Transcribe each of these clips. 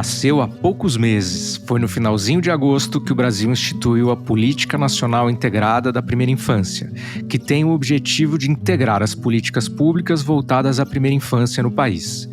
Nasceu há poucos meses. Foi no finalzinho de agosto que o Brasil instituiu a Política Nacional Integrada da Primeira Infância, que tem o objetivo de integrar as políticas públicas voltadas à primeira infância no país.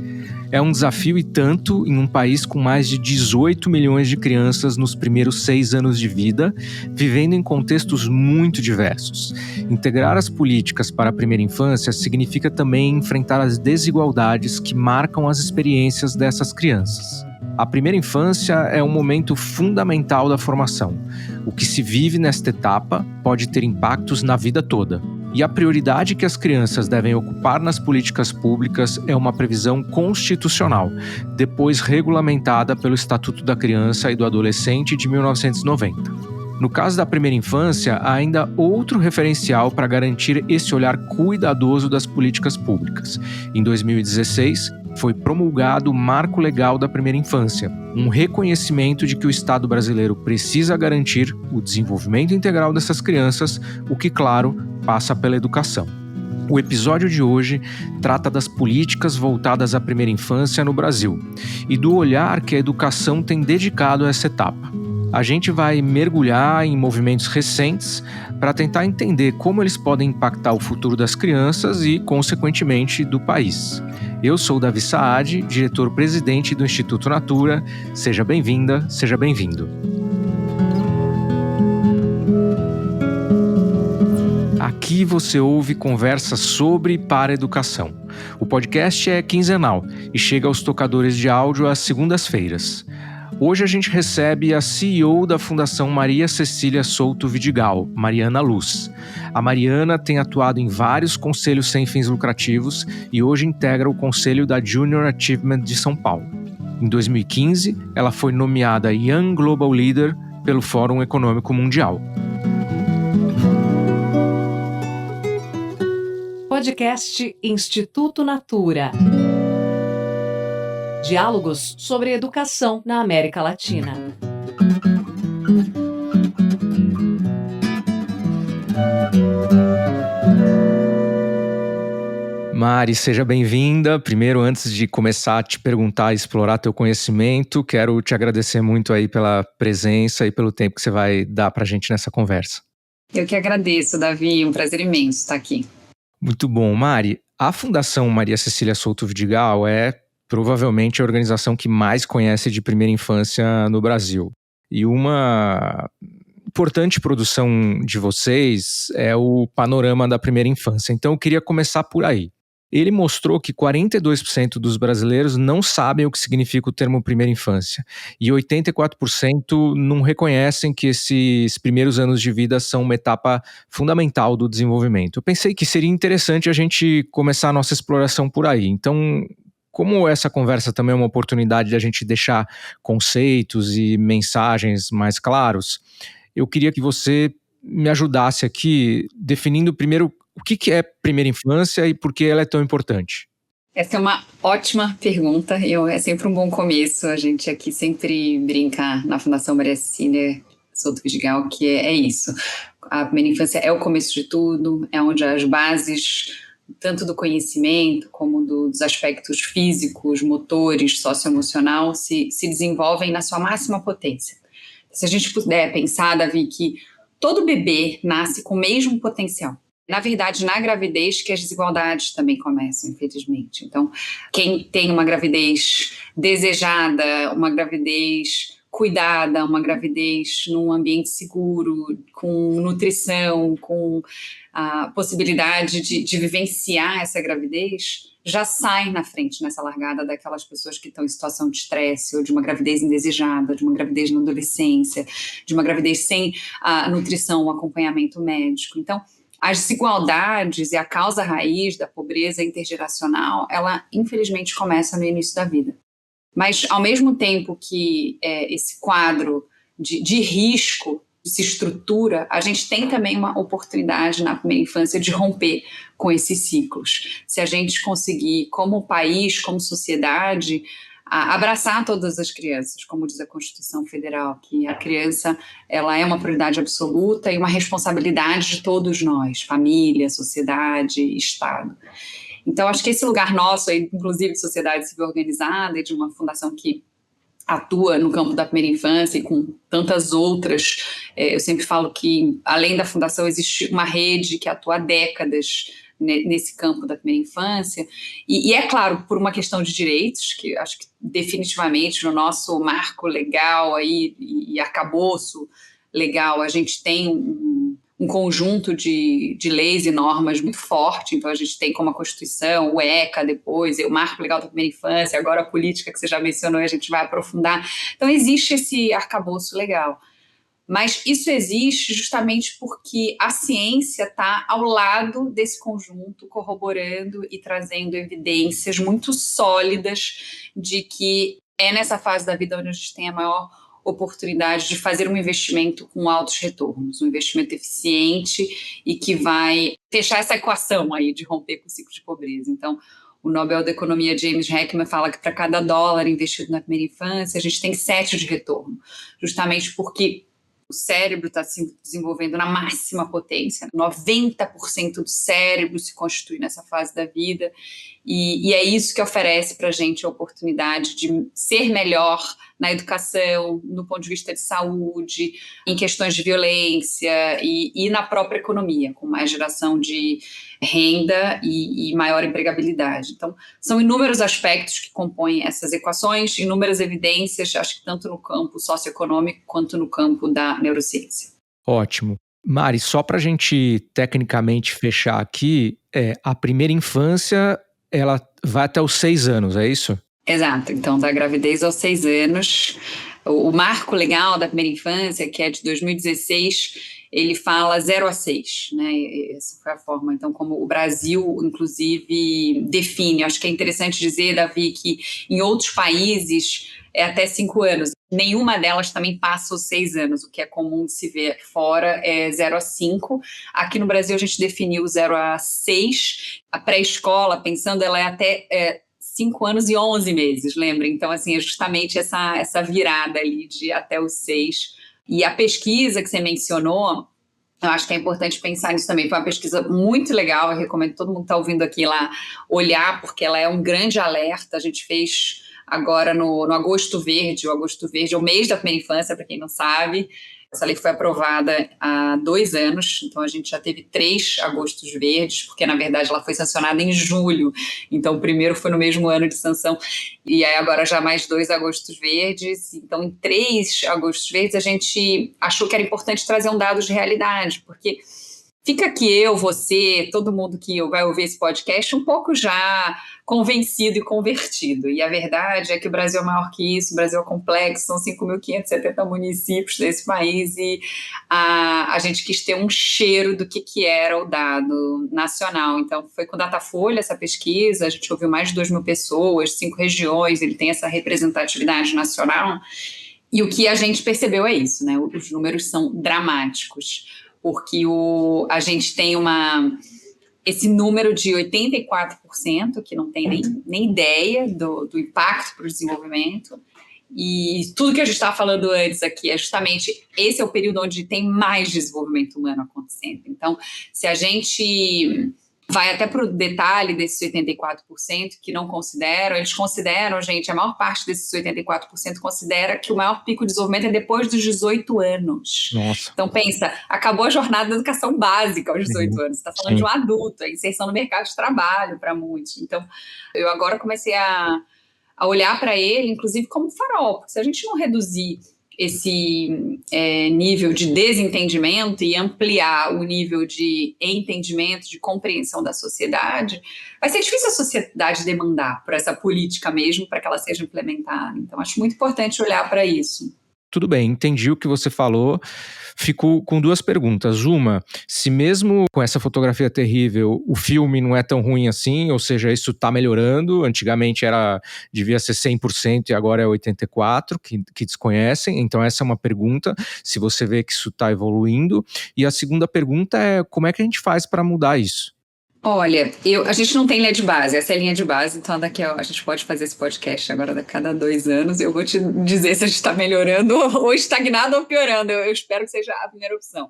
É um desafio e tanto em um país com mais de 18 milhões de crianças nos primeiros 6 anos de vida, vivendo em contextos muito diversos. Integrar as políticas para a primeira infância significa também enfrentar as desigualdades que marcam as experiências dessas crianças. A primeira infância é um momento fundamental da formação. O que se vive nesta etapa pode ter impactos na vida toda. E a prioridade que as crianças devem ocupar nas políticas públicas é uma previsão constitucional, depois regulamentada pelo Estatuto da Criança e do Adolescente de 1990. No caso da primeira infância, há ainda outro referencial para garantir esse olhar cuidadoso das políticas públicas. Em 2016, foi promulgado o Marco Legal da Primeira Infância, um reconhecimento de que o Estado brasileiro precisa garantir o desenvolvimento integral dessas crianças, o que, claro, passa pela educação. O episódio de hoje trata das políticas voltadas à primeira infância no Brasil e do olhar que a educação tem dedicado a essa etapa. A gente vai mergulhar em movimentos recentes para tentar entender como eles podem impactar o futuro das crianças e, consequentemente, do país. Eu sou Davi Saad, diretor-presidente do Instituto Natura. Seja bem-vinda, seja bem-vindo. Aqui você ouve conversas sobre e para a educação. O podcast é quinzenal e chega aos tocadores de áudio às segundas-feiras. Hoje a gente recebe a CEO da Fundação Maria Cecília Souto Vidigal, Mariana Luz. A Mariana tem atuado em vários conselhos sem fins lucrativos e hoje integra o conselho da Junior Achievement de São Paulo. Em 2015, ela foi nomeada Young Global Leader pelo Fórum Econômico Mundial. Podcast Instituto Natura. Diálogos sobre educação na América Latina. Mari, seja bem-vinda. Primeiro, antes de começar a te perguntar e explorar teu conhecimento, quero te agradecer muito aí pela presença e pelo tempo que você vai dar pra gente nessa conversa. Eu que agradeço, Davi. Um prazer imenso estar aqui. Muito bom. Mari, a Fundação Maria Cecília Souto Vidigal é provavelmente a organização que mais conhece de primeira infância no Brasil. E uma importante produção de vocês é o Panorama da Primeira Infância. Então eu queria começar por aí. Ele mostrou que 42% dos brasileiros não sabem o que significa o termo primeira infância e 84% não reconhecem que esses primeiros anos de vida são uma etapa fundamental do desenvolvimento. Eu pensei que seria interessante a gente começar a nossa exploração por aí. Então, como essa conversa também é uma oportunidade de a gente deixar conceitos e mensagens mais claros, eu queria que você me ajudasse aqui definindo primeiro o que é primeira infância e por que ela é tão importante. Essa é uma ótima pergunta. É sempre um bom começo. A gente aqui sempre brinca na Fundação Maria Cecília Souto Vidigal que é isso. A primeira infância é o começo de tudo, é onde as bases tanto do conhecimento como dos aspectos físicos, motores, socioemocional, se desenvolvem na sua máxima potência. Se a gente puder pensar, Davi, que todo bebê nasce com o mesmo potencial. Na verdade, na gravidez que as desigualdades também começam, infelizmente. Então, quem tem uma gravidez desejada, uma gravidez cuidada, uma gravidez num ambiente seguro, com nutrição, com a possibilidade de vivenciar essa gravidez, já sai na frente nessa largada daquelas pessoas que estão em situação de estresse, ou de uma gravidez indesejada, de uma gravidez na adolescência, de uma gravidez sem a nutrição, o acompanhamento médico. Então, as desigualdades e a causa raiz da pobreza intergeracional, ela infelizmente começa no início da vida. Mas, ao mesmo tempo que esse quadro de risco se estrutura, a gente tem também uma oportunidade na primeira infância de romper com esses ciclos. Se a gente conseguir, como país, como sociedade, abraçar todas as crianças, como diz a Constituição Federal, que a criança ela é uma prioridade absoluta e uma responsabilidade de todos nós, família, sociedade, Estado. Então, acho que esse lugar nosso, inclusive de sociedade civil organizada e de uma fundação que atua no campo da primeira infância e com tantas outras. Eu sempre falo que, além da Fundação, existe uma rede que atua há décadas nesse campo da primeira infância, e é claro, por uma questão de direitos, que acho que definitivamente no nosso marco legal aí, e arcabouço legal, a gente tem um conjunto de leis e normas muito forte. Então a gente tem como a Constituição, o ECA depois, o Marco Legal da Primeira Infância, agora a política que você já mencionou e a gente vai aprofundar. Então existe esse arcabouço legal. Mas isso existe justamente porque a ciência está ao lado desse conjunto, corroborando e trazendo evidências muito sólidas de que é nessa fase da vida onde a gente tem a maior oportunidade de fazer um investimento com altos retornos, um investimento eficiente e que vai fechar essa equação aí de romper com o ciclo de pobreza. Então, o Nobel da Economia James Heckman fala que para cada dólar investido na primeira infância, a gente tem 7 de retorno, justamente porque o cérebro está se desenvolvendo na máxima potência, 90% do cérebro se constitui nessa fase da vida, e é isso que oferece para a gente a oportunidade de ser melhor na educação, no ponto de vista de saúde, em questões de violência e na própria economia, com mais geração de renda e maior empregabilidade. Então, são inúmeros aspectos que compõem essas equações, inúmeras evidências, acho que tanto no campo socioeconômico quanto no campo da neurociência. Ótimo. Mari, só para a gente tecnicamente fechar aqui, a primeira infância ela vai até os 6 anos, é isso? Exato, então da gravidez aos 6 anos. O marco legal da primeira infância, que é de 2016, ele fala 0 a 6, né? Essa foi a forma, então, como o Brasil, inclusive, define. Acho que é interessante dizer, Davi, que em outros países é até 5 anos. Nenhuma delas também passa os 6 anos, o que é comum de se ver aqui fora é 0 a 5. Aqui no Brasil a gente definiu 0 a 6. A pré-escola, pensando, ela é até 5 anos e 11 meses, lembra? Então, assim, é justamente essa virada ali de até os 6. E a pesquisa que você mencionou, eu acho que é importante pensar nisso também. Foi uma pesquisa muito legal, eu recomendo todo mundo que está ouvindo aqui lá olhar, porque ela é um grande alerta. A gente fez agora no Agosto Verde. O Agosto Verde é o mês da primeira infância, para quem não sabe. Essa lei foi aprovada há 2 anos, então a gente já teve 3 agostos verdes, porque na verdade ela foi sancionada em julho, então o primeiro foi no mesmo ano de sanção, e aí agora já mais 2 agostos verdes. Então em 3 agostos verdes a gente achou que era importante trazer um dado de realidade, porque fica aqui eu, você, todo mundo que vai ouvir esse podcast um pouco já convencido e convertido. E a verdade é que o Brasil é maior que isso, o Brasil é complexo, são 5.570 municípios desse país, e a gente quis ter um cheiro do que era o dado nacional. Então, foi com Datafolha essa pesquisa, a gente ouviu mais de 2.000 pessoas, 5 regiões, ele tem essa representatividade nacional, e o que a gente percebeu é isso, né? Os números são dramáticos, porque a gente tem esse número de 84%, que não tem nem ideia do impacto para o desenvolvimento, e tudo que a gente estava falando antes aqui é justamente esse é o período onde tem mais desenvolvimento humano acontecendo. Então, se a gente vai até para o detalhe desses 84% que não consideram, eles consideram, gente, a maior parte desses 84% considera que o maior pico de desenvolvimento é depois dos 18 anos. Nossa. Então pensa, acabou a jornada da educação básica aos 18 anos, você está falando de um adulto, a inserção no mercado de trabalho para muitos. Então eu agora comecei a olhar para ele, inclusive como farol, porque se a gente não reduzir esse nível de desentendimento e ampliar o nível de entendimento, de compreensão da sociedade, vai ser difícil a sociedade demandar por essa política mesmo, para que ela seja implementada. Então, acho muito importante olhar para isso. Tudo bem, entendi o que você falou. Fico com 2 perguntas. Uma, se mesmo com essa fotografia terrível, o filme não é tão ruim assim, ou seja, isso está melhorando. Antigamente devia ser 100% e agora é 84%, que desconhecem. Então essa é uma pergunta, se você vê que isso está evoluindo. E a segunda pergunta é, como é que a gente faz para mudar isso? Olha, a gente não tem linha de base, essa é a linha de base, então a gente pode fazer esse podcast agora a cada 2 anos, eu vou te dizer se a gente está melhorando ou estagnado ou piorando, eu espero que seja a primeira opção.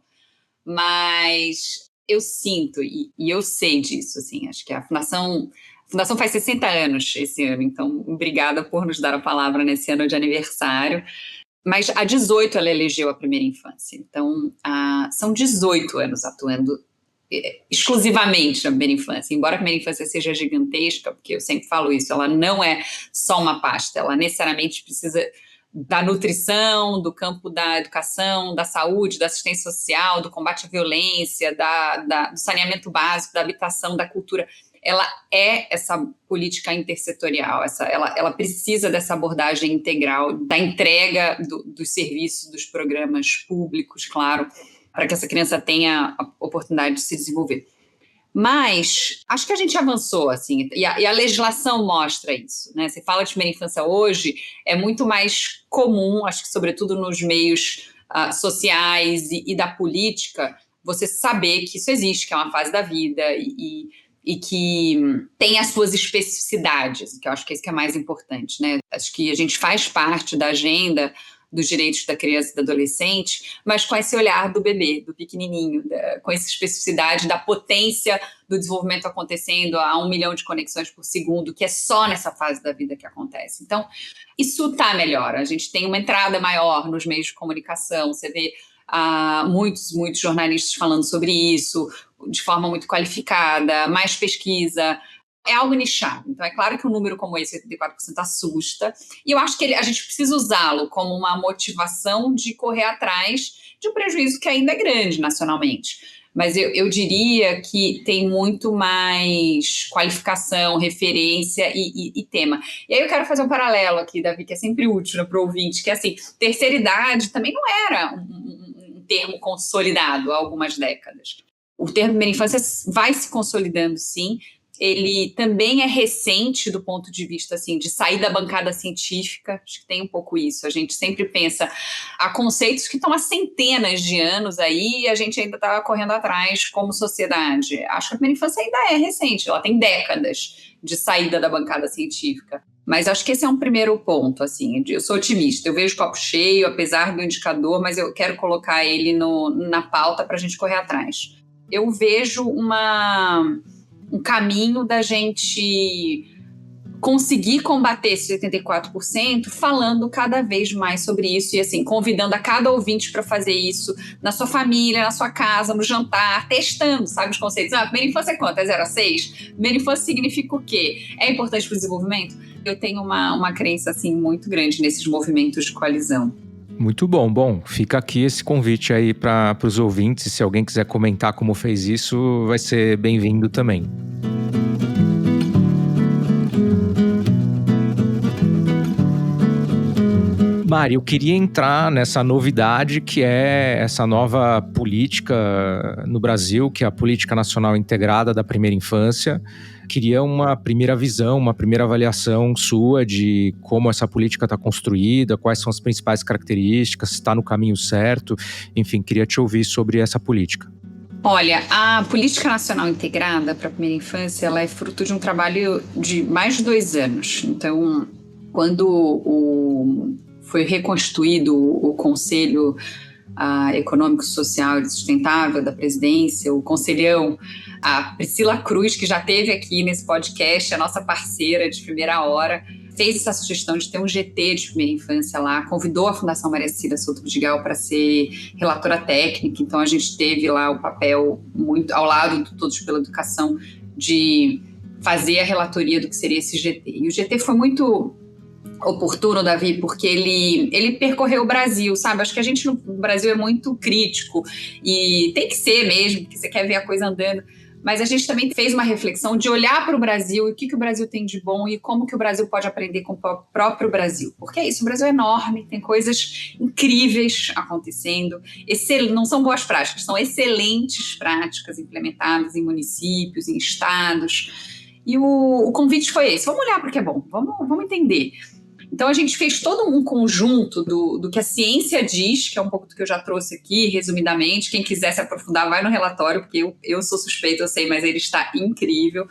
Mas eu sinto, e eu sei disso, assim, acho que a Fundação A Fundação faz 60 anos esse ano, então obrigada por nos dar a palavra nesse ano de aniversário. Mas há 18 ela elegeu a primeira infância, então são 18 anos atuando exclusivamente na primeira infância, embora a primeira infância seja gigantesca, porque eu sempre falo isso, ela não é só uma pasta, ela necessariamente precisa da nutrição, do campo da educação, da saúde, da assistência social, do combate à violência, do saneamento básico, da habitação, da cultura. Ela é essa política intersetorial, ela precisa dessa abordagem integral, da entrega dos serviços, dos programas públicos, claro, para que essa criança tenha a oportunidade de se desenvolver. Mas acho que a gente avançou, assim, e a legislação mostra isso, né? Você fala de primeira infância hoje, é muito mais comum, acho que sobretudo nos meios sociais e da política, você saber que isso existe, que é uma fase da vida e que tem as suas especificidades, que eu acho que é isso que é mais importante, né? Acho que a gente faz parte da agenda dos direitos da criança e do adolescente, mas com esse olhar do bebê, do pequenininho, com essa especificidade da potência do desenvolvimento acontecendo a 1 milhão de conexões por segundo, que é só nessa fase da vida que acontece. Então, isso está melhor. A gente tem uma entrada maior nos meios de comunicação, você vê muitos jornalistas falando sobre isso, de forma muito qualificada, mais pesquisa. É algo nichado. Então, é claro que um número como esse, 84%, assusta. E eu acho que a gente precisa usá-lo como uma motivação de correr atrás de um prejuízo que ainda é grande nacionalmente. Mas eu diria que tem muito mais qualificação, referência e tema. E aí eu quero fazer um paralelo aqui, Davi, que é sempre útil para o ouvinte, que é assim, terceira idade também não era um termo consolidado há algumas décadas. O termo primeira infância vai se consolidando, sim. Ele também é recente do ponto de vista assim, de sair da bancada científica, acho que tem um pouco isso, a gente sempre pensa, há conceitos que estão há centenas de anos aí e a gente ainda está correndo atrás como sociedade. Acho que a primeira infância ainda é recente, ela tem décadas de saída da bancada científica. Mas acho que esse é um primeiro ponto, assim, eu sou otimista, eu vejo o copo cheio, apesar do indicador, mas eu quero colocar ele na pauta para a gente correr atrás. Eu vejo um caminho da gente conseguir combater esses 84% falando cada vez mais sobre isso e assim, convidando a cada ouvinte para fazer isso na sua família, na sua casa, no jantar, testando, sabe, os conceitos. Primeira infância é quanto? É 0 a 6? Primeira infância significa o quê? É importante para o desenvolvimento? Eu tenho uma crença assim, muito grande nesses movimentos de coalizão. Muito bom. Bom, fica aqui esse convite aí para os ouvintes. Se alguém quiser comentar como fez isso, vai ser bem-vindo também. Mari, eu queria entrar nessa novidade que é essa nova política no Brasil, que é a Política Nacional Integrada da Primeira Infância. Queria uma primeira visão, uma primeira avaliação sua de como essa política está construída, quais são as principais características, se está no caminho certo. Enfim, queria te ouvir sobre essa política. Olha, a Política Nacional Integrada para a Primeira Infância, ela é fruto de um trabalho de mais de 2 anos. Então, quando foi reconstituído o Conselho Econômico, Social e Sustentável da Presidência, o conselhão, a Priscila Cruz, que já esteve aqui nesse podcast, a nossa parceira de primeira hora, fez essa sugestão de ter um GT de primeira infância lá, convidou a Fundação Maria Cida Souto Vidigal para ser relatora técnica, então a gente teve lá o papel muito ao lado do Todos pela Educação de fazer a relatoria do que seria esse GT. E o GT foi muito oportuno, Davi, porque ele percorreu o Brasil, sabe? Acho que a gente no Brasil é muito crítico e tem que ser mesmo, porque você quer ver a coisa andando, mas a gente também fez uma reflexão de olhar para o Brasil e o que o Brasil tem de bom e como que o Brasil pode aprender com o próprio Brasil. Porque é isso, o Brasil é enorme, tem coisas incríveis acontecendo, não são boas práticas, são excelentes práticas implementadas em municípios, em estados, e o convite foi esse, vamos olhar para o que é bom, vamos entender. Então, a gente fez todo um conjunto do que a ciência diz, que é um pouco do que eu já trouxe aqui, resumidamente. Quem quiser se aprofundar, vai no relatório, porque eu sou suspeita, eu sei, mas ele está incrível.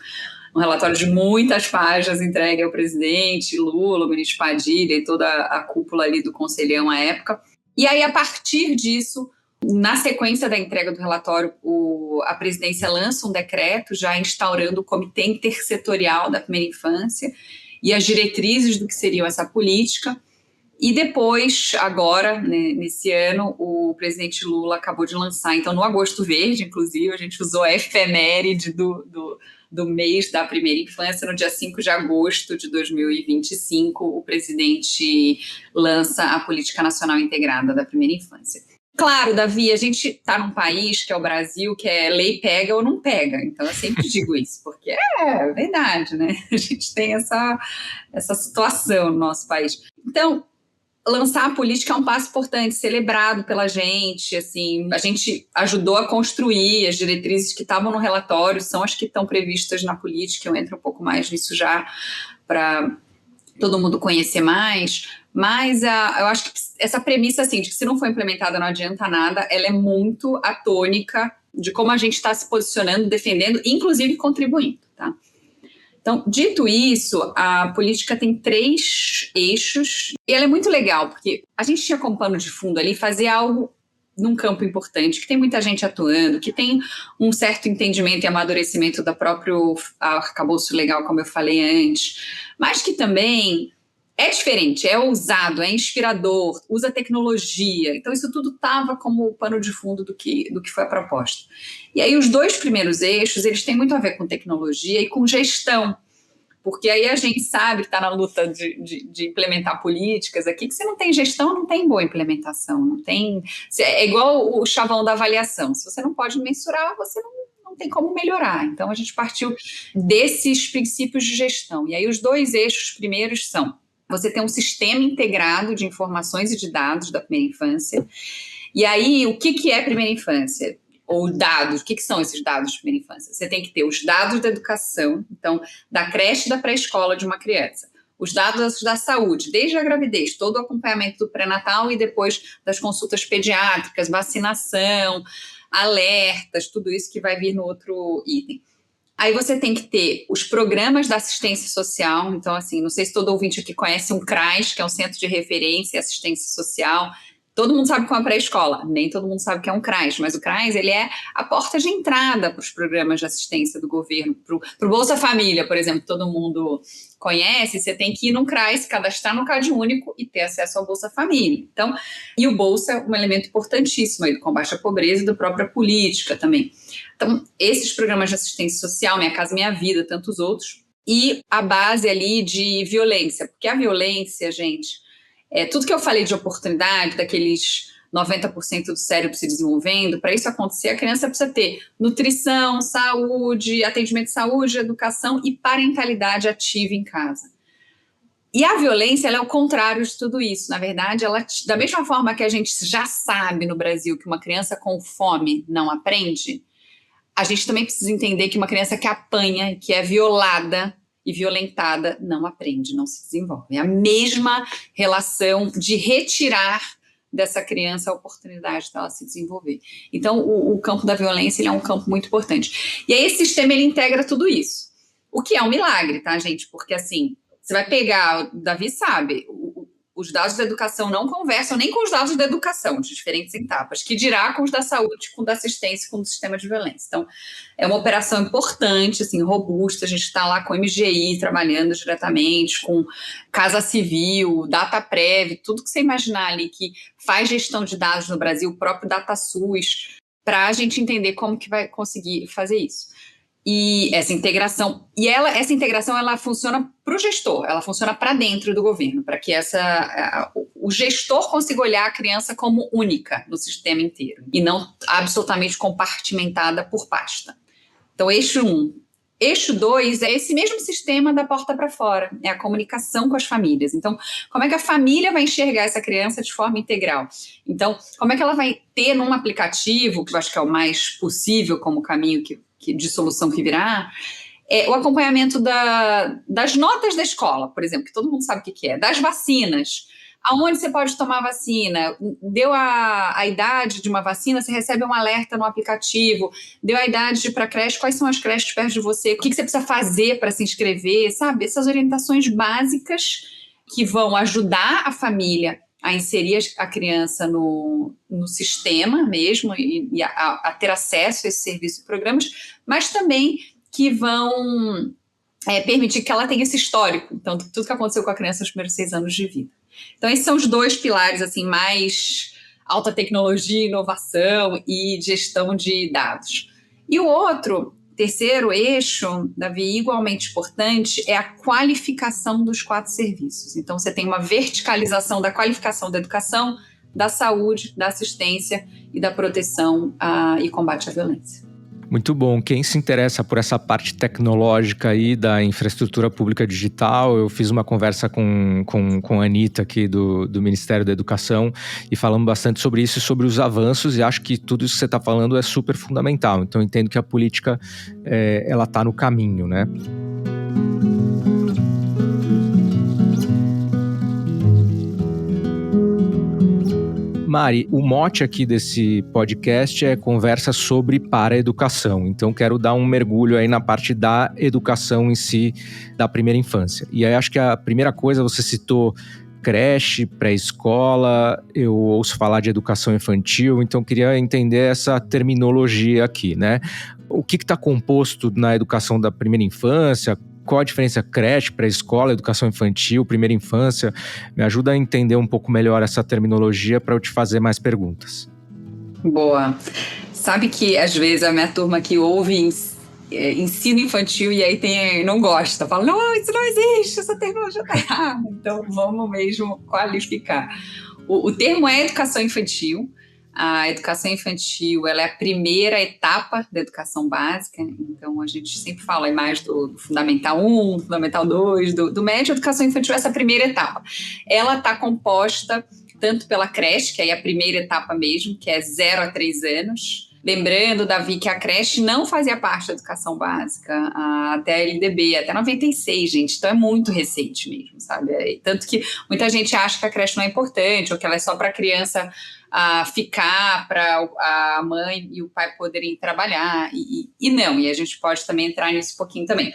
Um relatório de muitas páginas entregue ao presidente Lula, o ministro Padilha e toda a cúpula ali do conselhão à época. E aí, a partir disso, Na sequência da entrega do relatório, a presidência lança um decreto já instaurando o Comitê Intersetorial da Primeira Infância e as diretrizes do que seria essa política. E depois, agora, né, nesse ano, o presidente Lula acabou de lançar, então no Agosto Verde, inclusive, a gente usou a efeméride do mês da primeira infância, no dia 5 de agosto de 2025, o presidente lança a Política Nacional Integrada da Primeira Infância. Claro, Davi, a gente está num país, que é o Brasil, que é lei pega ou não pega, então eu sempre digo isso, porque é verdade, né? A gente tem essa situação no nosso país. Então, lançar a política é um passo importante, celebrado pela gente, assim, a gente ajudou a construir as diretrizes que estavam no relatório, são as que estão previstas na política, eu entro um pouco mais nisso já, para todo mundo conhecer mais, mas eu acho que essa premissa, assim, de que se não for implementada não adianta nada, ela é muito a tônica de como a gente está se posicionando, defendendo, inclusive contribuindo, tá? Então, dito isso, a política tem 3 eixos e ela é muito legal, porque a gente tinha como pano de fundo ali fazer algo num campo importante, que tem muita gente atuando, que tem um certo entendimento e amadurecimento do próprio arcabouço legal, como eu falei antes, mas que também é diferente, é ousado, é inspirador, usa tecnologia. Então, isso tudo estava como pano de fundo do que foi a proposta. E aí, os 2 primeiros eixos, eles têm muito a ver com tecnologia e com gestão, porque aí a gente sabe que está na luta de implementar políticas aqui, que se não tem gestão, não tem boa implementação, não tem... É igual o chavão da avaliação, se você não pode mensurar, você não tem como melhorar. Então, a gente partiu desses princípios de gestão. E aí, os 2 eixos primeiros são: você tem um sistema integrado de informações e de dados da primeira infância. E aí, o que é primeira infância? Ou dados, o que são esses dados de primeira infância? Você tem que ter os dados da educação, então, da creche e da pré-escola de uma criança. Os dados da saúde, desde a gravidez, todo o acompanhamento do pré-natal e depois das consultas pediátricas, vacinação, alertas, tudo isso que vai vir no outro item. Aí você tem que ter os programas da assistência social, então, assim, não sei se todo ouvinte aqui conhece um CRAS, que é um Centro de Referência e Assistência Social. Todo mundo sabe que é uma pré-escola, nem todo mundo sabe que é um CRAS, mas o CRAS, ele é a porta de entrada para os programas de assistência do governo, para o Bolsa Família, por exemplo, que todo mundo conhece, você tem que ir num CRAS, se cadastrar no CadÚnico e ter acesso ao Bolsa Família. Então, e o Bolsa é um elemento importantíssimo aí do combate à pobreza e da própria política também. Então, esses programas de assistência social, Minha Casa Minha Vida, tantos outros, e a base ali de violência, porque a violência, gente, tudo que eu falei de oportunidade, daqueles 90% do cérebro se desenvolvendo, para isso acontecer, a criança precisa ter nutrição, saúde, atendimento de saúde, educação e parentalidade ativa em casa. E a violência, ela é o contrário de tudo isso. Na verdade, da mesma forma que a gente já sabe no Brasil que uma criança com fome não aprende, a gente também precisa entender que uma criança que apanha, que é violada e violentada, não aprende, não se desenvolve. É a mesma relação de retirar dessa criança a oportunidade dela se desenvolver. Então, o campo da violência, ele é um campo muito importante. E aí, esse sistema, ele integra tudo isso. O que é um milagre, tá, gente? Porque, assim, você vai pegar, o Davi sabe, os dados da educação não conversam nem com os dados da educação, de diferentes etapas, que dirá com os da saúde, com o da assistência, com o do sistema de violência. Então, é uma operação importante, assim, robusta, a gente está lá com o MGI trabalhando diretamente, com Casa Civil, DataPrev, tudo que você imaginar ali que faz gestão de dados no Brasil, o próprio DataSUS, para a gente entender como que vai conseguir fazer isso. E essa integração, ela funciona para o gestor, ela funciona para dentro do governo, para que o gestor consiga olhar a criança como única no sistema inteiro, e não absolutamente compartimentada por pasta. Então, eixo 1. Eixo 2 é esse mesmo sistema da porta para fora, é a comunicação com as famílias. Então, como é que a família vai enxergar essa criança de forma integral? Então, como é que ela vai ter num aplicativo, que eu acho que é o mais possível como caminho de solução que virá, o acompanhamento das notas da escola, por exemplo, que todo mundo sabe o que é, das vacinas, aonde você pode tomar vacina, deu a idade de uma vacina, você recebe um alerta no aplicativo, deu a idade de ir para a creche, quais são as creches perto de você, o que você precisa fazer para se inscrever, sabe? Essas orientações básicas que vão ajudar a família a inserir a criança no sistema mesmo e a ter acesso a esse serviço e programas, mas também que vão permitir que ela tenha esse histórico, então, tudo que aconteceu com a criança nos primeiros 6 anos de vida. Então, esses são os 2 pilares, assim, mais alta tecnologia, inovação e gestão de dados. E o outro, terceiro eixo, Davi, igualmente importante, é a qualificação dos 4 serviços. Então, você tem uma verticalização da qualificação da educação, da saúde, da assistência e da proteção e combate à violência. Muito bom. Quem se interessa por essa parte tecnológica aí da infraestrutura pública digital, eu fiz uma conversa com a Anitta aqui do Ministério da Educação e falamos bastante sobre isso e sobre os avanços, e acho que tudo isso que você está falando é super fundamental. Então, eu entendo que a política, ela está no caminho, né? Mari, o mote aqui desse podcast é conversa sobre paraeducação. Então, quero dar um mergulho aí na parte da educação em si, da primeira infância. E aí, acho que a primeira coisa, você citou creche, pré-escola, eu ouço falar de educação infantil, então queria entender essa terminologia aqui, né? O que está composto na educação da primeira infância? Qual a diferença creche, pré-escola, educação infantil, primeira infância? Me ajuda a entender um pouco melhor essa terminologia para eu te fazer mais perguntas. Boa. Sabe que, às vezes, a minha turma que ouve ensino infantil e aí não gosta. Fala, não, isso não existe, essa terminologia está errada. Então, vamos mesmo qualificar. O termo é educação infantil. A educação infantil, ela é a primeira etapa da educação básica, então a gente sempre fala mais do Fundamental 1, Fundamental 2, do médio. A educação infantil é essa primeira etapa. Ela está composta tanto pela creche, que aí é a primeira etapa mesmo, que é 0 a 3 anos. Lembrando, Davi, que a creche não fazia parte da educação básica até a LDB, até 96, gente, então é muito recente mesmo, sabe? Tanto que muita gente acha que a creche não é importante, ou que ela é só para a criança ficar, para a mãe e o pai poderem trabalhar, e não, e a gente pode também entrar nisso um pouquinho também.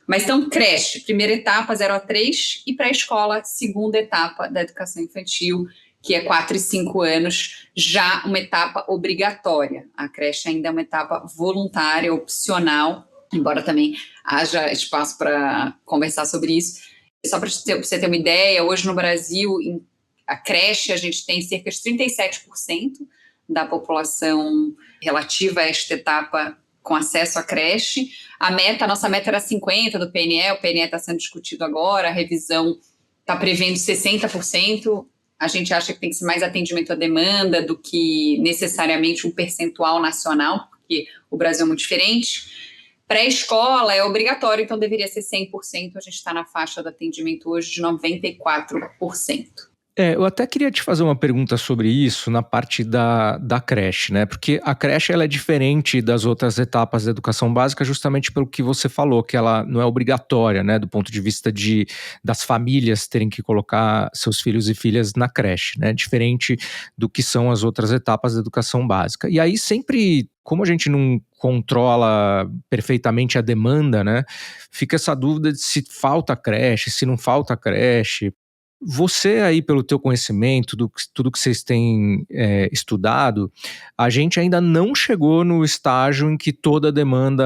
Mas então, creche, primeira etapa, 0 a 3, e pré-escola, segunda etapa da educação infantil, que é 4 e 5 anos, já uma etapa obrigatória. A creche ainda é uma etapa voluntária, opcional, embora também haja espaço para conversar sobre isso. Só para você ter uma ideia, hoje no Brasil, a creche, a gente tem cerca de 37% da população relativa a esta etapa com acesso à creche. A nossa meta era 50% do PNE, o PNE está sendo discutido agora, a revisão está prevendo 60%. A gente acha que tem que ser mais atendimento à demanda do que necessariamente um percentual nacional, porque o Brasil é muito diferente. Pré-escola é obrigatório, então deveria ser 100%. A gente está na faixa do atendimento hoje de 94%. Eu até queria te fazer uma pergunta sobre isso na parte da creche, né? Porque a creche, ela é diferente das outras etapas da educação básica justamente pelo que você falou, que ela não é obrigatória, né? Do ponto de vista das famílias terem que colocar seus filhos e filhas na creche, né? Diferente do que são as outras etapas da educação básica. E aí sempre, como a gente não controla perfeitamente a demanda, né? Fica essa dúvida de se falta creche, se não falta creche. Você aí, pelo teu conhecimento, tudo que vocês têm estudado, a gente ainda não chegou no estágio em que toda a demanda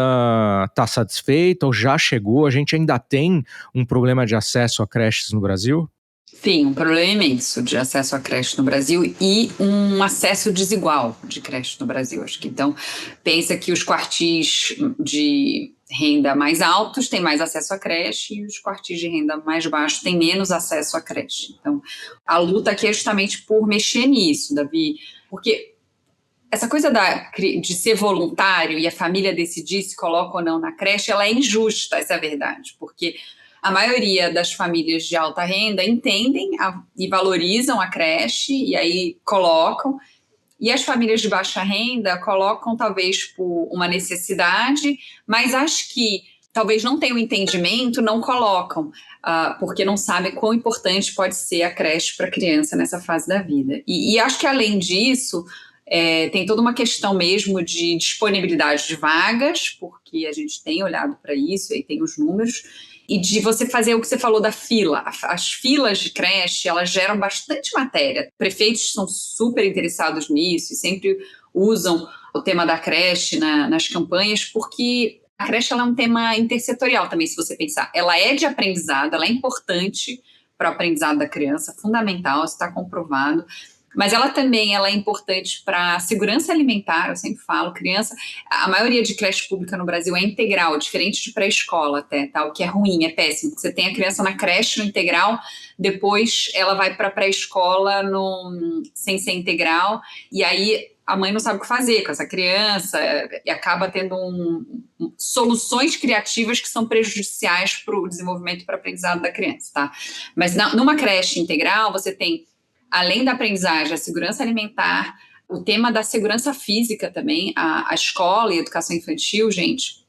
está satisfeita ou já chegou? A gente ainda tem um problema de acesso a creches no Brasil? Sim, um problema imenso de acesso à creche no Brasil e um acesso desigual de creche no Brasil. Acho que então, pensa que os quartis de renda mais altos têm mais acesso à creche e os quartis de renda mais baixos têm menos acesso à creche. Então, a luta aqui é justamente por mexer nisso, Davi, porque essa coisa de ser voluntário e a família decidir se coloca ou não na creche, ela é injusta, essa é a verdade, porque a maioria das famílias de alta renda entendem e valorizam a creche e aí colocam, e as famílias de baixa renda colocam talvez por uma necessidade, mas acho que talvez não tenham entendimento, não colocam, porque não sabem quão importante pode ser a creche para a criança nessa fase da vida. E acho que além disso, tem toda uma questão mesmo de disponibilidade de vagas, porque a gente tem olhado para isso e tem os números. e de você fazer o que você falou da fila. As filas de creche, elas geram bastante matéria. Prefeitos são super interessados nisso e sempre usam o tema da creche nas campanhas, porque a creche ela é um tema intersetorial também, se você pensar. Ela é de aprendizado, ela é importante para o aprendizado da criança, fundamental, isso está comprovado. Mas ela também é importante para a segurança alimentar, eu sempre falo, a maioria de creche pública no Brasil é integral, diferente de pré-escola até, tá? O que é ruim, é péssimo, você tem a criança na creche no integral, depois ela vai para a pré-escola sem ser integral, e aí a mãe não sabe o que fazer com essa criança, e acaba tendo soluções criativas que são prejudiciais para o desenvolvimento e para o aprendizado da criança, tá? Mas numa creche integral, você tem, além da aprendizagem, a segurança alimentar, o tema da segurança física também, a escola e a educação infantil, gente,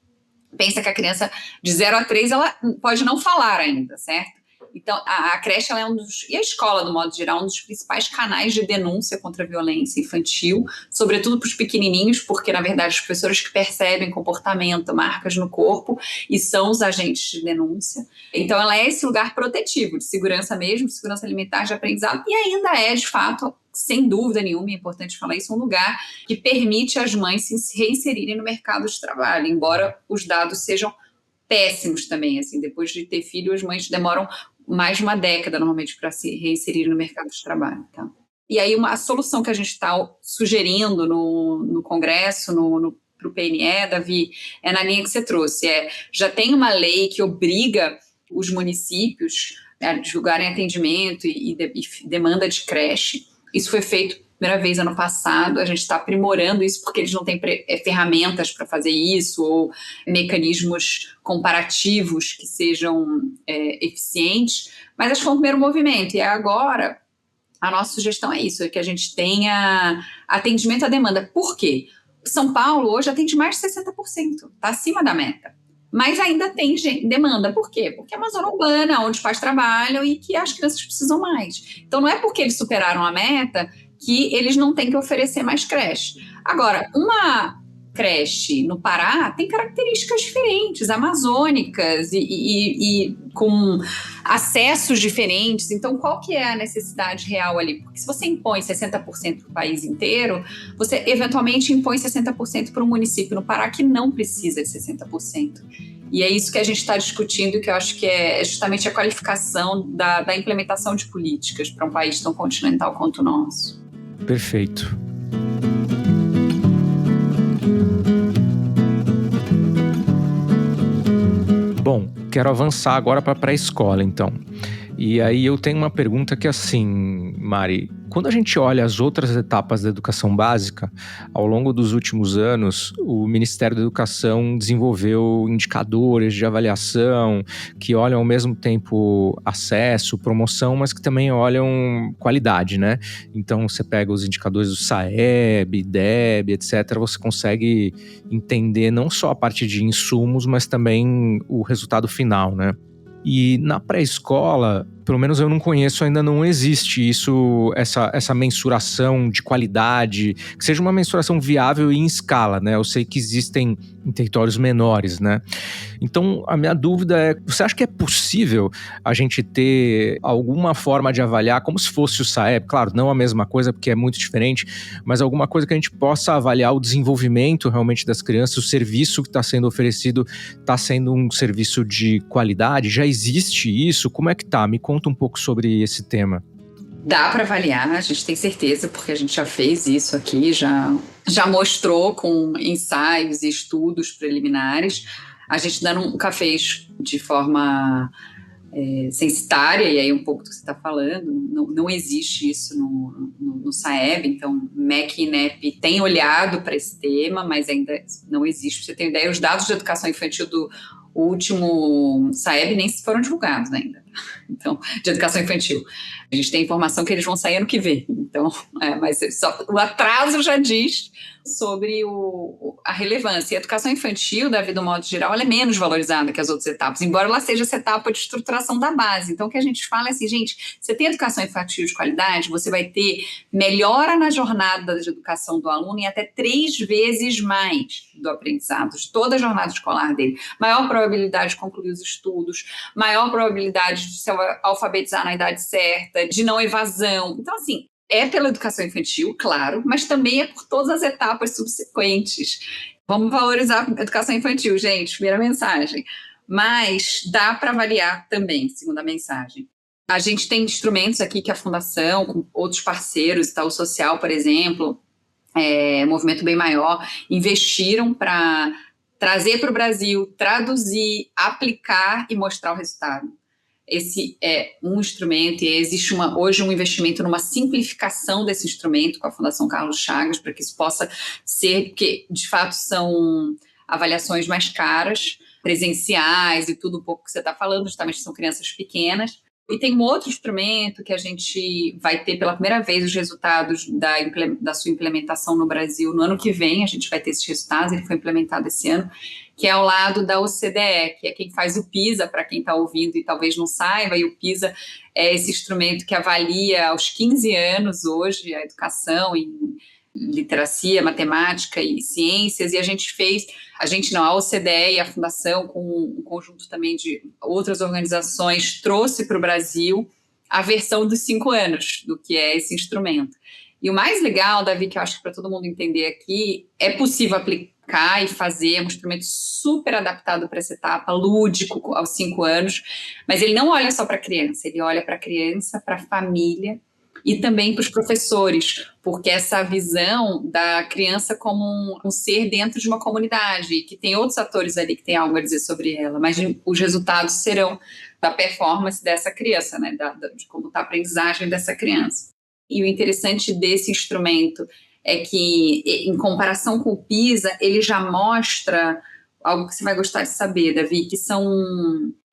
pensa que a criança de 0 a 3, ela pode não falar ainda, certo? Então, a creche ela e a escola, do modo geral, um dos principais canais de denúncia contra a violência infantil, sobretudo para os pequenininhos, porque, na verdade, os professores que percebem comportamento, marcas no corpo, e são os agentes de denúncia. Então, ela é esse lugar protetivo, de segurança mesmo, de segurança alimentar, de aprendizado, e ainda é, de fato, sem dúvida nenhuma, é importante falar isso, um lugar que permite às mães se reinserirem no mercado de trabalho, embora os dados sejam péssimos também, assim, depois de ter filho, as mães demoram mais de uma década, normalmente, para se reinserir no mercado de trabalho, tá? E aí, a solução que a gente está sugerindo no Congresso, para o PNE, Davi, é na linha que você trouxe. Já tem uma lei que obriga os municípios a divulgarem atendimento e demanda de creche. Isso foi feito primeira vez ano passado, a gente está aprimorando isso porque eles não têm ferramentas para fazer isso ou mecanismos comparativos que sejam eficientes, mas acho que foi um primeiro movimento, e agora a nossa sugestão é isso, é que a gente tenha atendimento à demanda. Por quê? São Paulo hoje atende mais de 60%, está acima da meta. Mas ainda tem demanda. Por quê? Porque é uma zona urbana, onde os pais trabalham e que as crianças precisam mais. Então, não é porque eles superaram a meta que eles não têm que oferecer mais creche. Agora, uma creche no Pará tem características diferentes, amazônicas e com acessos diferentes. Então, qual que é a necessidade real ali? Porque se você impõe 60% para o país inteiro, você eventualmente impõe 60% para um município no Pará que não precisa de 60%. E é isso que a gente está discutindo, que eu acho que é justamente a qualificação da implementação de políticas para um país tão continental quanto o nosso. Perfeito. Bom, quero avançar agora para a pré-escola, então. E aí eu tenho uma pergunta que, assim, Mari, quando a gente olha as outras etapas da educação básica, ao longo dos últimos anos, o Ministério da Educação desenvolveu indicadores de avaliação que olham ao mesmo tempo acesso, promoção, mas que também olham qualidade, né? Então, você pega os indicadores do SAEB, DEB, etc., você consegue entender não só a parte de insumos, mas também o resultado final, né? E na pré-escola, pelo menos eu não conheço, ainda não existe essa mensuração de qualidade, que seja uma mensuração viável e em escala, né? Eu sei que existem em territórios menores, né? Então, a minha dúvida é, você acha que é possível a gente ter alguma forma de avaliar, como se fosse o SAEB? Claro, não a mesma coisa, porque é muito diferente, mas alguma coisa que a gente possa avaliar o desenvolvimento realmente das crianças, o serviço que está sendo oferecido está sendo um serviço de qualidade? Já existe isso? Como é que tá? Me conta um pouco sobre esse tema. Dá para avaliar, a gente tem certeza, porque a gente já fez isso aqui, já mostrou com ensaios e estudos preliminares. A gente ainda nunca fez de forma censitária, e aí um pouco do que você está falando, não existe isso no SAEB, então MEC e INEP têm olhado para esse tema, mas ainda não existe. Pra você ter ideia, os dados de educação infantil do último SAEB nem foram divulgados ainda, então, de educação infantil. A gente tem informação que eles vão sair ano que vem, então, mas só, o atraso já diz sobre a relevância. E a educação infantil, da vida do modo geral, ela é menos valorizada que as outras etapas, embora ela seja essa etapa de estruturação da base. Então, o que a gente fala é assim, gente, você tem educação infantil de qualidade, você vai ter melhora na jornada de educação do aluno em até 3 vezes mais do aprendizado, de toda a jornada escolar dele. Maior probabilidade de concluir os estudos, maior probabilidade de se alfabetizar na idade certa, de não evasão. Então, assim, é pela educação infantil, claro, mas também é por todas as etapas subsequentes. Vamos valorizar a educação infantil, gente, primeira mensagem. Mas dá para avaliar também, segunda mensagem. A gente tem instrumentos aqui que a Fundação, com outros parceiros, Itaú Social, por exemplo, Movimento Bem Maior, investiram para trazer para o Brasil, traduzir, aplicar e mostrar o resultado. Esse é um instrumento e existe hoje um investimento numa simplificação desse instrumento com a Fundação Carlos Chagas, para que isso possa ser, porque de fato são avaliações mais caras, presenciais e tudo um pouco que você está falando, justamente são crianças pequenas. E tem um outro instrumento que a gente vai ter pela primeira vez os resultados da sua implementação no Brasil no ano que vem, a gente vai ter esses resultados, ele foi implementado esse ano, que é ao lado da OCDE, que é quem faz o PISA, para quem está ouvindo e talvez não saiba, e o PISA é esse instrumento que avalia aos 15 anos hoje a educação em literacia, matemática e ciências, e a OCDE e a Fundação, com um conjunto também de outras organizações, trouxe para o Brasil a versão dos 5 anos do que é esse instrumento. E o mais legal, Davi, que eu acho que para todo mundo entender aqui, é possível aplicar e fazer, é um instrumento super adaptado para essa etapa, lúdico aos 5 anos, mas ele não olha só para a criança, ele olha para a criança, para a família, e também para os professores, porque essa visão da criança como um ser dentro de uma comunidade, que tem outros atores ali que têm algo a dizer sobre ela, mas os resultados serão da performance dessa criança, né, de como está a aprendizagem dessa criança. E o interessante desse instrumento é que, em comparação com o PISA, ele já mostra algo que você vai gostar de saber, Davi, que são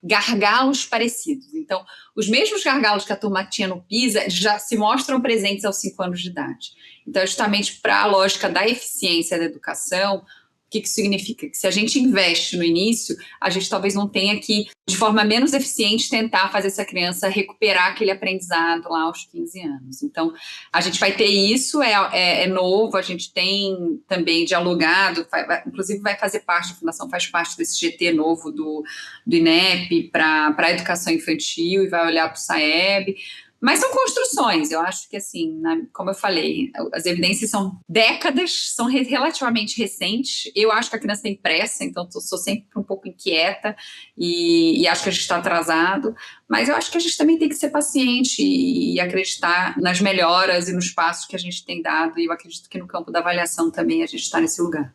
gargalos parecidos. Então, os mesmos gargalos que a turma tinha no PISA já se mostram presentes aos 5 anos de idade. Então, justamente para a lógica da eficiência da educação, o que significa? Que se a gente investe no início, a gente talvez não tenha que, de forma menos eficiente, tentar fazer essa criança recuperar aquele aprendizado lá aos 15 anos. Então, a gente vai ter isso, é novo, a gente tem também dialogado, inclusive vai fazer parte, a Fundação faz parte desse GT novo do INEP para a educação infantil e vai olhar para o SAEB. Mas são construções, eu acho que assim, como eu falei, as evidências são décadas, são relativamente recentes, eu acho que a criança tem pressa, então sou sempre um pouco inquieta e acho que a gente está atrasado, mas eu acho que a gente também tem que ser paciente e acreditar nas melhoras e nos passos que a gente tem dado, e eu acredito que no campo da avaliação também a gente está nesse lugar.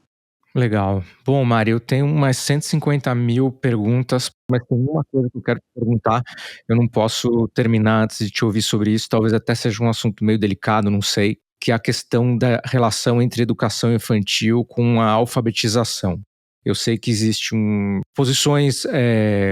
Legal. Bom, Mari, eu tenho umas 150 mil perguntas, mas tem uma coisa que eu quero te perguntar. Eu não posso terminar antes de te ouvir sobre isso, talvez até seja um assunto meio delicado, não sei, que é a questão da relação entre educação infantil com a alfabetização. Eu sei que existem posições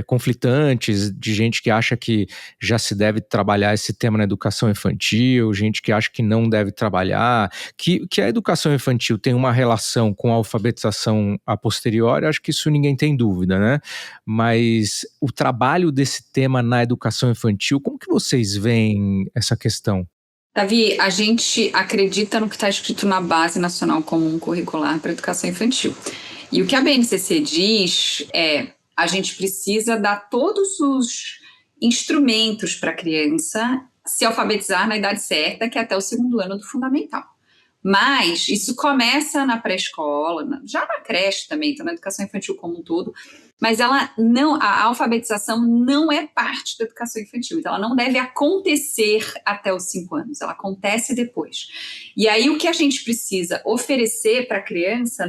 conflitantes de gente que acha que já se deve trabalhar esse tema na educação infantil, gente que acha que não deve trabalhar, que a educação infantil tem uma relação com a alfabetização a posteriori, acho que isso ninguém tem dúvida, né? Mas o trabalho desse tema na educação infantil, como que vocês veem essa questão? Davi, a gente acredita no que está escrito na Base Nacional Comum Curricular para a Educação Infantil. E o que a BNCC diz é: a gente precisa dar todos os instrumentos para a criança se alfabetizar na idade certa, que é até o 2º ano do fundamental. Mas isso começa na pré-escola, já na creche também, então na educação infantil como um todo, mas a alfabetização não é parte da educação infantil, então ela não deve acontecer até os 5 anos, ela acontece depois. E aí o que a gente precisa oferecer para a criança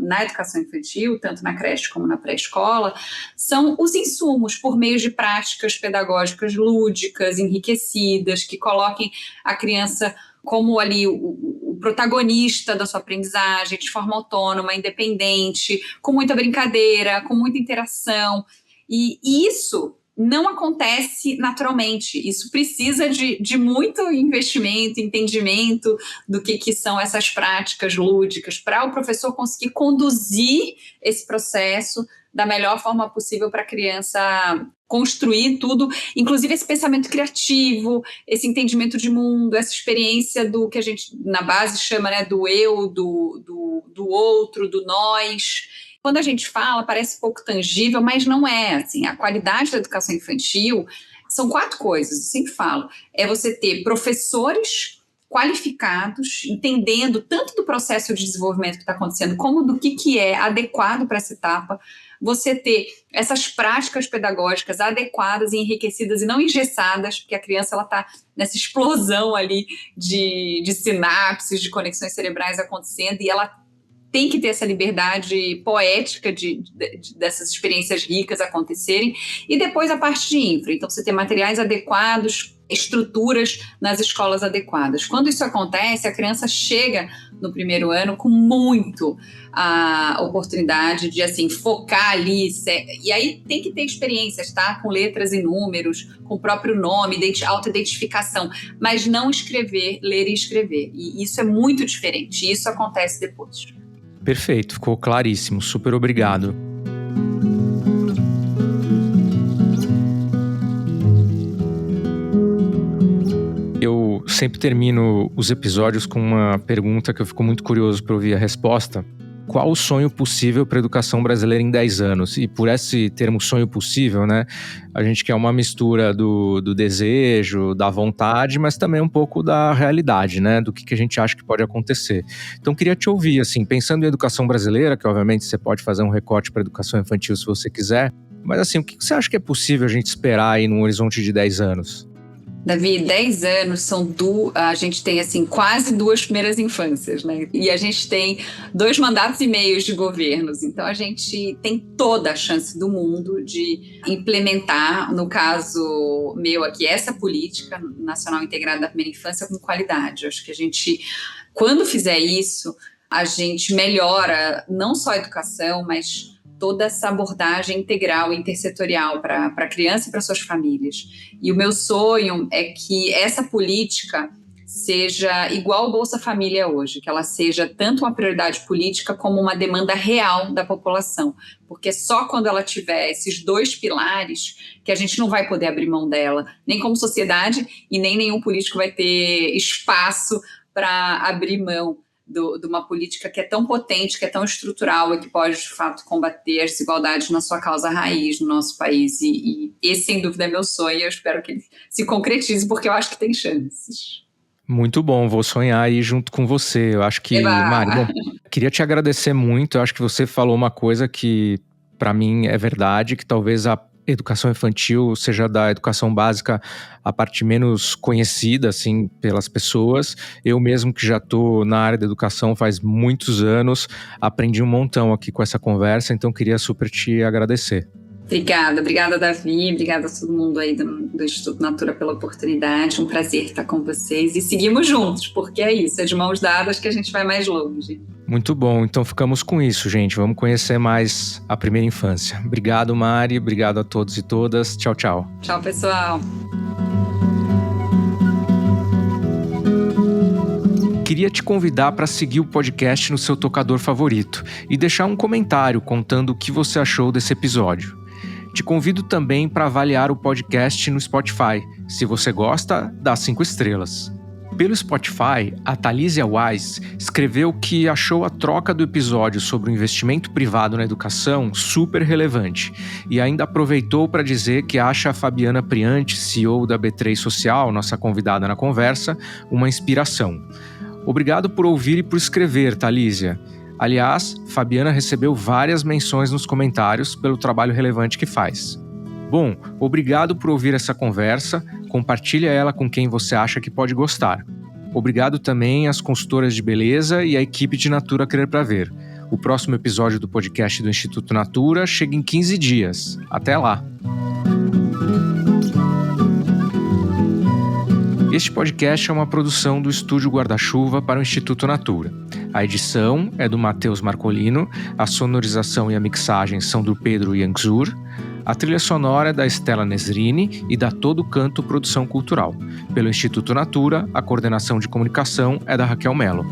na educação infantil, tanto na creche como na pré-escola, são os insumos por meio de práticas pedagógicas lúdicas, enriquecidas, que coloquem a criança como ali o protagonista da sua aprendizagem, de forma autônoma, independente, com muita brincadeira, com muita interação. E isso não acontece naturalmente. Isso precisa de muito investimento, entendimento do que são essas práticas lúdicas, para o professor conseguir conduzir esse processo da melhor forma possível para a criança construir tudo, inclusive esse pensamento criativo, esse entendimento de mundo, essa experiência do que a gente na base chama, né, do eu, do outro, do nós. Quando a gente fala, parece pouco tangível, mas não é. Assim, a qualidade da educação infantil são 4 coisas, eu sempre falo. É você ter professores qualificados, entendendo tanto do processo de desenvolvimento que está acontecendo, como do que é adequado para essa etapa, você ter essas práticas pedagógicas adequadas e enriquecidas e não engessadas, porque a criança está nessa explosão ali de sinapses, de conexões cerebrais acontecendo, e ela tem que ter essa liberdade poética dessas experiências ricas acontecerem, e depois a parte de infra. Então, você ter materiais adequados, estruturas nas escolas adequadas. Quando isso acontece, a criança chega no primeiro ano com muito a oportunidade de, assim, focar ali, e aí tem que ter experiências, tá? Com letras e números, com o próprio nome, autoidentificação, mas não escrever, ler e escrever. E isso é muito diferente, e isso acontece depois. Perfeito, ficou claríssimo. Super obrigado. Eu sempre termino os episódios com uma pergunta que eu fico muito curioso para ouvir a resposta. Qual o sonho possível para a educação brasileira em 10 anos? E por esse termo sonho possível, né, a gente quer uma mistura do desejo, da vontade, mas também um pouco da realidade, né, do que a gente acha que pode acontecer. Então, queria te ouvir, assim, pensando em educação brasileira, que obviamente você pode fazer um recorte para a educação infantil se você quiser, mas assim, o que você acha que é possível a gente esperar aí num horizonte de 10 anos? Davi, 10 anos a gente tem assim quase 2 primeiras infâncias, né? E a gente tem 2 mandatos e meios de governos. Então a gente tem toda a chance do mundo de implementar, no caso meu aqui, essa política nacional integrada da primeira infância com qualidade. Eu acho que a gente, quando fizer isso, a gente melhora não só a educação, mas toda essa abordagem integral e intersetorial para a criança e para suas famílias. E o meu sonho é que essa política seja igual ao Bolsa Família hoje, que ela seja tanto uma prioridade política como uma demanda real da população, porque só quando ela tiver esses 2 pilares que a gente não vai poder abrir mão dela, nem como sociedade e nem nenhum político vai ter espaço para abrir mão de uma política que é tão potente, que é tão estrutural e que pode, de fato, combater as desigualdades na sua causa raiz no nosso país. E esse, sem dúvida, é meu sonho e eu espero que ele se concretize, porque eu acho que tem chances. Muito bom, vou sonhar aí junto com você. Eu acho que, Mari, bom, queria te agradecer muito. Eu acho que você falou uma coisa que, para mim, é verdade, que talvez a educação infantil seja da educação básica a parte menos conhecida, assim, pelas pessoas. Eu mesmo, que já estou na área da educação faz muitos anos, aprendi um montão aqui com essa conversa, então queria super te agradecer. Obrigada, Davi, obrigada a todo mundo aí do Instituto Natura pela oportunidade, um prazer estar com vocês e seguimos juntos, porque é isso, é de mãos dadas que a gente vai mais longe. Muito bom, então ficamos com isso, gente, vamos conhecer mais a primeira infância. Obrigado, Mari, obrigado a todos e todas, tchau, tchau. Tchau, pessoal. Queria te convidar para seguir o podcast no seu tocador favorito e deixar um comentário contando o que você achou desse episódio. Te convido também para avaliar o podcast no Spotify. Se você gosta, dá 5 estrelas. Pelo Spotify, a Thalísia Wise escreveu que achou a troca do episódio sobre o investimento privado na educação super relevante e ainda aproveitou para dizer que acha a Fabiana Priante, CEO da B3 Social, nossa convidada na conversa, uma inspiração. Obrigado por ouvir e por escrever, Thalísia. Aliás, Fabiana recebeu várias menções nos comentários pelo trabalho relevante que faz. Bom, obrigado por ouvir essa conversa, compartilha ela com quem você acha que pode gostar. Obrigado também às consultoras de beleza e à equipe de Natura Crer Pra Ver. O próximo episódio do podcast do Instituto Natura chega em 15 dias. Até lá! Este podcast é uma produção do Estúdio Guarda-Chuva para o Instituto Natura. A edição é do Matheus Marcolino, a sonorização e a mixagem são do Pedro Yanxur, a trilha sonora é da Estela Nesrini e da Todo Canto Produção Cultural. Pelo Instituto Natura, a coordenação de comunicação é da Raquel Mello.